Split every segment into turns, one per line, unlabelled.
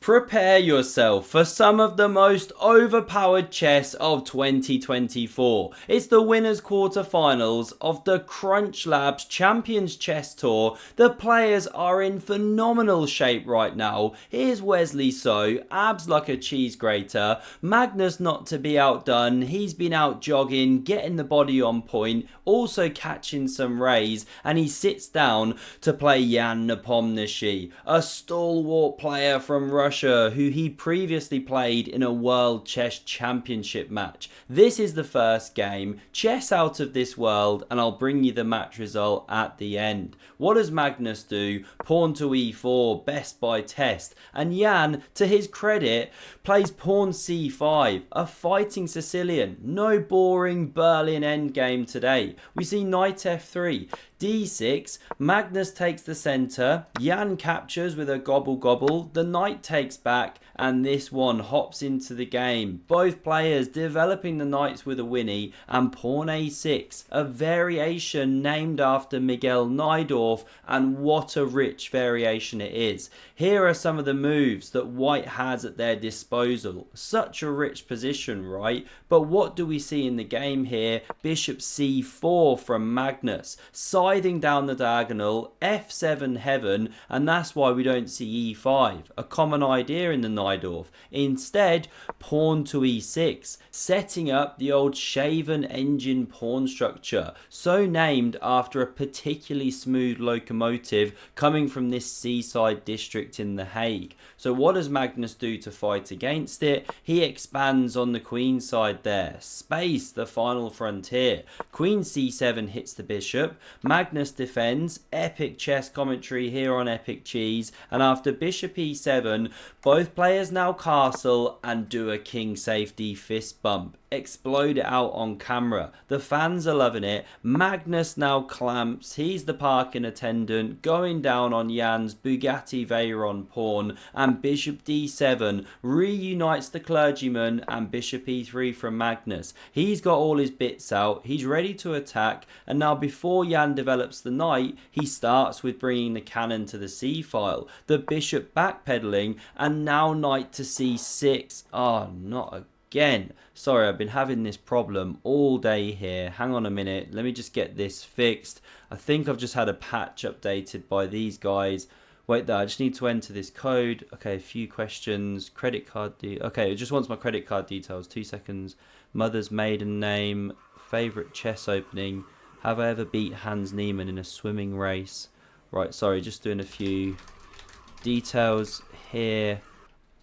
Prepare yourself for some of the most overpowered chess of 2024. It's the winners quarterfinals of the Crunchlabs Champions Chess Tour. The players are in phenomenal shape right now. Here's Wesley So, abs like a cheese grater. Magnus not to be outdone. He's been out jogging, getting the body on point, also catching some rays, and he sits down to play Ian Nepo, a stalwart player from Russia who he previously played in a World Chess Championship match. This is the first game, chess out of this world, and I'll bring you the match result at the end. What does Magnus do? Pawn to e4, best by test, and Ian, to his credit, plays pawn c5, a fighting Sicilian. No boring Berlin endgame today. We see knight f3, d6, Magnus takes the centre, Ian captures with a gobble, the knight takes back, and this one hops into the game. Both players developing the knights with a winnie, and pawn a6, a variation named after Miguel Najdorf, and what a rich variation it is. Here are some of the moves that White has at their disposal. Such a rich position, right? But what do we see in the game here? Bishop c4 from Magnus, scything down the diagonal, f7 heaven, and that's why we don't see e5, a common idea in the Najdorf. Instead, pawn to e6, setting up the old shaven engine pawn structure, so named after a particularly smooth locomotive coming from this seaside district in The Hague. So what does Magnus do to fight against it? He expands on the queen side there. Space, the final frontier. Queen c7 hits the bishop. Magnus defends. Epic chess commentary here on Epic Cheese. And after bishop e7, both players now castle and do a king safety fist bump. Explode it out on camera. The fans are loving it. Magnus now clamps. He's the parking attendant, going down on Ian's Bugatti Veyron pawn, and bishop d7 reunites the clergyman, and bishop e3 from Magnus. He's got all his bits out. He's ready to attack, and now before Ian develops the knight, he starts with bringing the cannon to the c-file. The bishop backpedaling, and now knight to c6. Not again. Sorry, I've been having this problem all day here. Hang on a minute. Let me just get this fixed. I think I've just had a patch updated by these guys. Wait there, I just need to enter this code. Okay, a few questions. Credit card okay, it just wants my credit card details. 2 seconds. Mother's maiden name. Favourite chess opening. Have I ever beat Hans Niemann in a swimming race? Right, sorry, just doing a few details here.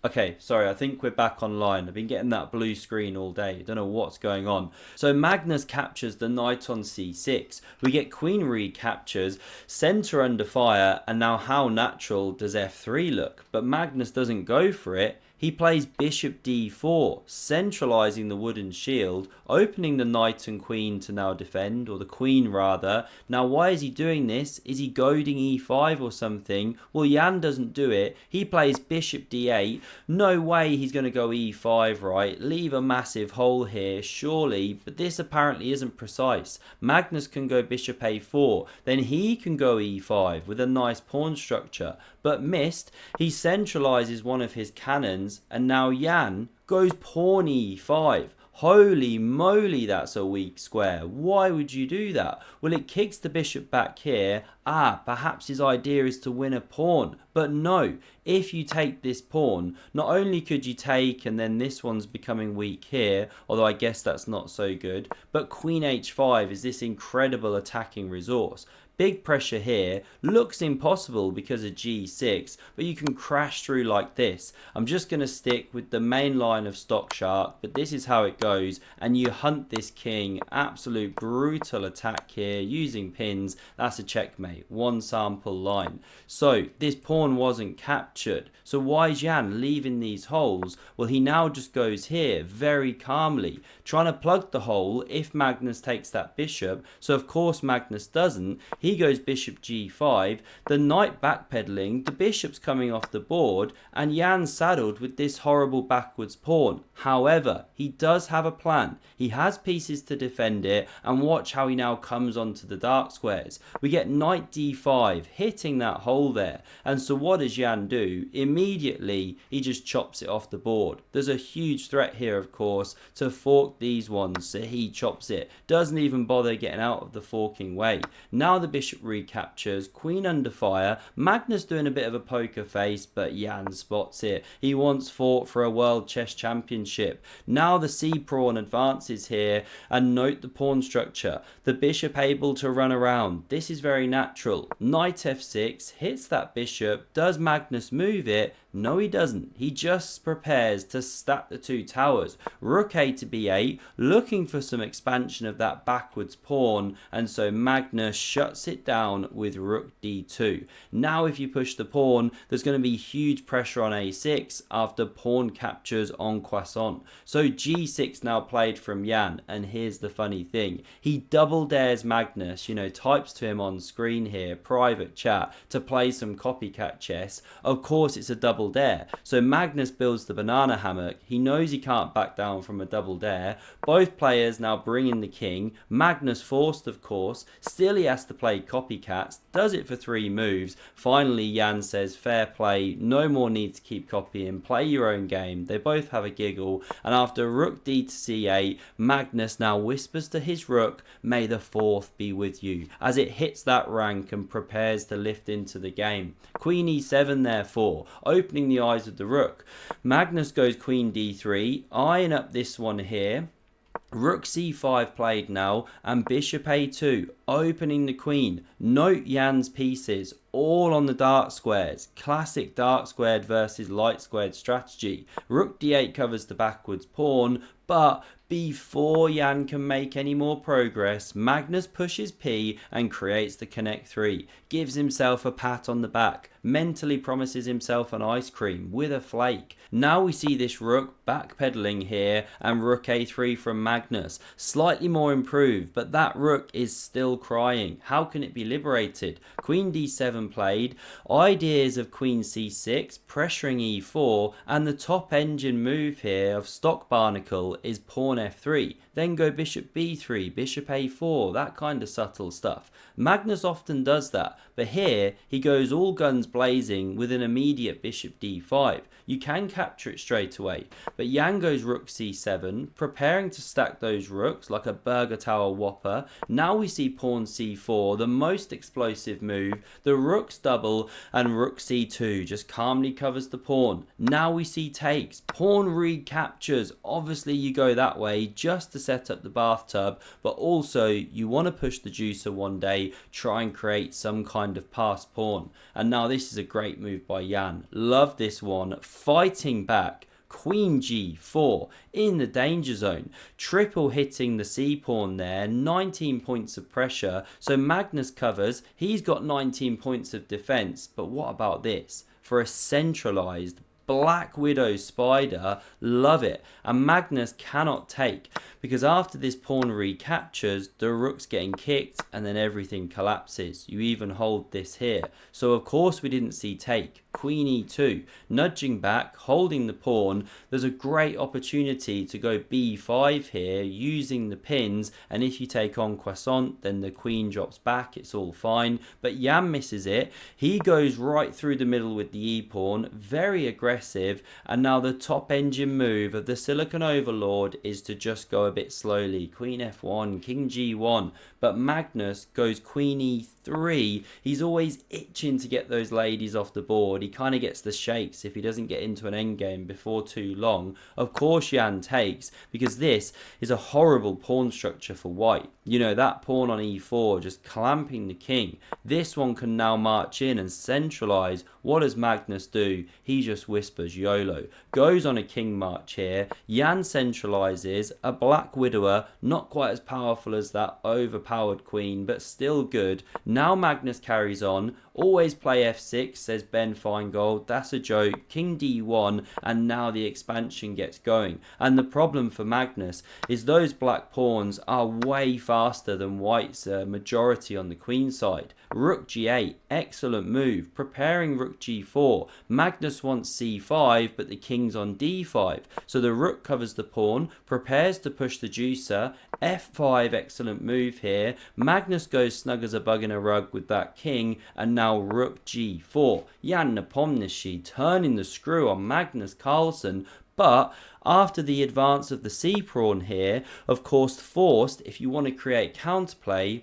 Okay, sorry, I think we're back online. I've been getting that blue screen all day. Don't know what's going on. So Magnus captures the knight on c6. We get queen recaptures, centre under fire, and now how natural does f3 look? But Magnus doesn't go for it. He plays bishop d4, centralising the wooden shield, opening the knight and queen to now defend, or the queen rather. Now why is he doing this? Is he goading e5 or something? Well, Ian doesn't do it. He plays bishop d8. No way he's going to go e5, right? Leave a massive hole here, surely, but this apparently isn't precise. Magnus can go bishop a4, then he can go e5 with a nice pawn structure, but missed. He centralises one of his cannons, and now Ian goes pawn e5. Holy moly, that's a weak square. Why would you do that? Well, it kicks the bishop back here. Perhaps his idea is to win a pawn. But no, if you take this pawn, not only could you take, and then this one's becoming weak here, although I guess that's not so good, but queen h5 is this incredible attacking resource. Big pressure here, looks impossible because of g6, but you can crash through like this. I'm just going to stick with the main line of Stock Shark, but this is how it goes, and you hunt this king. Absolute brutal attack here, using pins. That's a checkmate, one sample line. So this pawn wasn't captured. So why is Ian leaving these holes? Well, he now just goes here very calmly, trying to plug the hole if Magnus takes that bishop. So of course Magnus doesn't. he goes bishop g5, the knight backpedaling, the bishop's coming off the board, and Jan's saddled with this horrible backwards pawn. However, he does have a plan. He has pieces to defend it, and watch how he now comes onto the dark squares. We get knight d5, hitting that hole there, and so what does Jan do? Immediately, he just chops it off the board. There's a huge threat here, of course, to fork these ones, so he chops it. Doesn't even bother getting out of the forking way. Now the bishop recaptures, queen under fire, Magnus doing a bit of a poker face, but Jan spots it. He once fought for a world chess championship. Now the c-pawn advances here, and note the pawn structure. The bishop able to run around. This is very natural. Knight f6 hits that bishop. Does Magnus move it? No, he doesn't. He just prepares to stack the two towers. Rook a to b8, looking for some expansion of that backwards pawn, and so Magnus shuts it down with rook d2. Now if you push the pawn, there's going to be huge pressure on a6 after pawn captures en passant. So g6 now played from Jan, and here's the funny thing. He double dares Magnus, types to him on screen here, private chat, to play some copycat chess. Of course it's a double dare. So Magnus builds the banana hammock. He knows he can't back down from a double dare. Both players now bring in the king. Magnus forced, of course. Still he has to play copycats. Does it for 3 moves. Finally Jan says fair play. No more need to keep copying. Play your own game. They both have a giggle. And after rook d to c8, Magnus now whispers to his rook, may the 4th be with you, as it hits that rank and prepares to lift into the game. Queen e7 therefore, opening the eyes of the rook. Magnus goes queen d3, eyeing up this one here. Rook c5 played now, and bishop a2, opening the queen. Note Jan's pieces, all on the dark squares. Classic dark squared versus light squared strategy. Rook d8 covers the backwards pawn, but before Jan can make any more progress, Magnus pushes p and creates the connect 3. Gives himself a pat on the back. Mentally promises himself an ice cream with a flake. Now we see this rook backpedaling here, and rook a3 from Magnus. Slightly more improved, but that rook is still crying. How can it be liberated? Queen d7 played. Ideas of queen c6, pressuring e4, and the top engine move here of stock barnacle is pawn f3. Then go bishop b3, bishop a4, that kind of subtle stuff. Magnus often does that, but here he goes all guns blazing with an immediate bishop d5. You can capture it straight away, but Jan goes rook c7, preparing to stack those rooks like a burger tower whopper. Now we see pawn c4, the most explosive move. The rooks double, and rook c2 just calmly covers the pawn. Now we see takes, pawn recaptures. Obviously you go that way just to set up the bathtub, but also you want to push the juicer one day, try and create some kind of passed pawn. And now this is a great move by Jan. Love this one, fighting back. Queen g4 in the danger zone, triple hitting the c-pawn there, 19 points of pressure. So Magnus covers, he's got 19 points of defense, but what about this? For a centralized Black Widow spider, love it. And Magnus cannot take, because after this pawn recaptures, the rook's getting kicked and then everything collapses. You even hold this here. So of course we didn't see take. Queen e2, nudging back, holding the pawn. There's a great opportunity to go b5 here, using the pins, and if you take en passant, then the queen drops back, it's all fine. But Jan misses it. He goes right through the middle with the e-pawn, very aggressive, and now the top engine move of the Silicon Overlord is to just go a bit slowly. Queen f1, king g1, but Magnus goes queen e3. He's always itching to get those ladies off the board. He kind of gets the shakes if he doesn't get into an endgame before too long. Of course Jan takes, because this is a horrible pawn structure for white. You know, that pawn on e4 just clamping the king. This one can now march in and centralize. What does Magnus do? He just whispers YOLO. Goes on a king march here. Jan centralizes. A Black Widower, not quite as powerful as that overpowered queen, but still good. Now Magnus carries on. Always play f6, says Ben Feingold. That's a joke. King d1, and now the expansion gets going. And the problem for Magnus is those black pawns are way faster than white's majority on the queen side. Rook g8, excellent move. Preparing rook g4. Magnus wants c5, but the king's on d5. So the rook covers the pawn, prepares to push the juicer. f5, excellent move here. Magnus goes snug as a bug in a rug with that king, and now rook g4. Ian Nepo turning the screw on Magnus Carlsen, but after the advance of the c-pawn here, of course forced, if you want to create counterplay,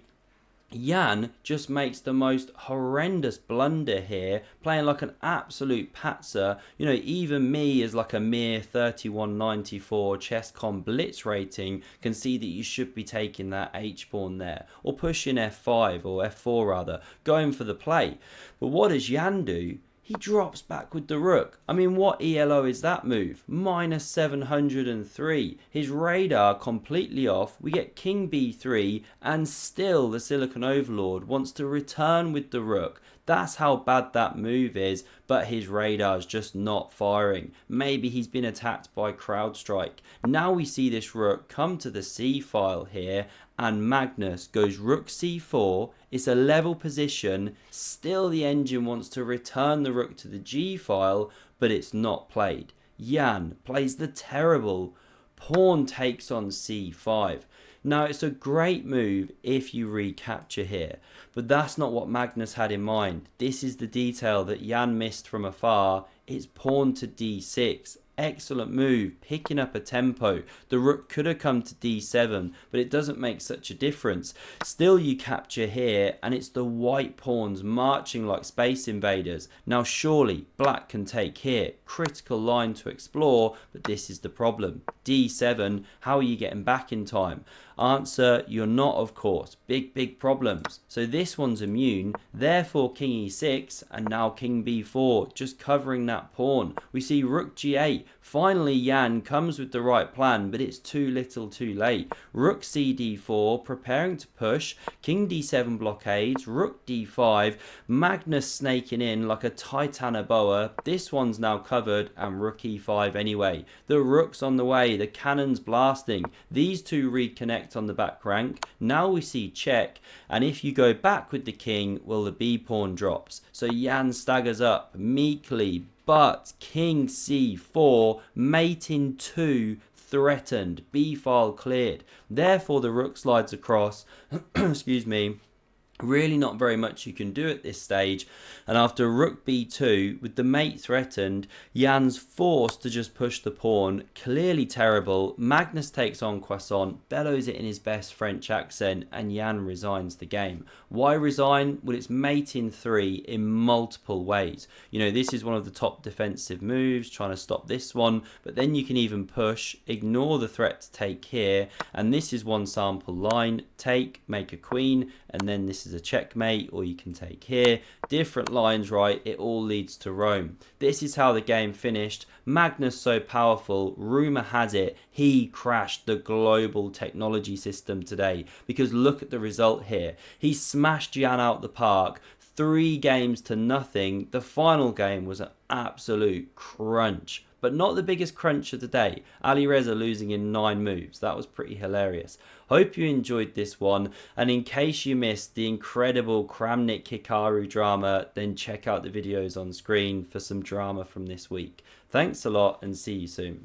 Ian just makes the most horrendous blunder here, playing like an absolute patzer. You know, even me as like a mere 3194 chess.com blitz rating can see that you should be taking that h-pawn there, or pushing f5 or f4 rather, going for the play. But what does Ian do? He drops back with the rook. I mean, what ELO is that move? Minus 703. His radar completely off. We get king b3, and still the Silicon Overlord wants to return with the rook. That's how bad that move is, but his radar's just not firing. Maybe he's been attacked by CrowdStrike. Now we see this rook come to the c file here, and Magnus goes rook c4. It's a level position. Still the engine wants to return the rook to the g file, but it's not played. Ian plays the terrible pawn takes on c5. Now, it's a great move if you recapture here, but that's not what Magnus had in mind. This is the detail that Ian missed from afar. It's pawn to d6. Excellent move, picking up a tempo. The rook could have come to d7, but it doesn't make such a difference. Still, you capture here, and it's the white pawns marching like space invaders. Now, surely, black can take here. Critical line to explore, but this is the problem. d7, how are you getting back in time? Answer, you're not, of course. Big problems. So this one's immune, therefore king e6, and now king b4, just covering that pawn. We see rook g8. Finally, Ian comes with the right plan, but it's too little too late. Rook c d4, preparing to push. King d7 blockades. Rook d5. Magnus snaking in like a Titanoboa. This one's now covered, and rook e5 anyway. The rook's on the way. The cannon's blasting. These two reconnect on the back rank. Now we see check, and if you go back with the king, well, the b pawn drops. So Ian staggers up meekly, but king c4, mate in 2 threatened, b file cleared. Therefore the rook slides across. Excuse me. Really not very much you can do at this stage, and after rook b2 with the mate threatened, Ian's forced to just push the pawn. Clearly terrible. Magnus takes on croissant, bellows it in his best French accent, and Ian resigns the game. Why resign? Well, it's mate in 3 in multiple ways. You know, this is one of the top defensive moves, trying to stop this one, but then you can even push, ignore the threat to take here, and this is one sample line. Take, make a queen, and then this is a checkmate, or you can take here. Different lines, right? It all leads to Rome. This is how the game finished. Magnus so powerful, rumor has it he crashed the global technology system today, because look at the result here. He smashed Ian out the park, 3 games to nothing. The final game was an absolute crunch, but not the biggest crunch of the day. Ali Reza losing in 9 moves. That was pretty hilarious. Hope you enjoyed this one, and in case you missed the incredible Kramnik Hikaru drama, then check out the videos on screen for some drama from this week. Thanks a lot, and see you soon.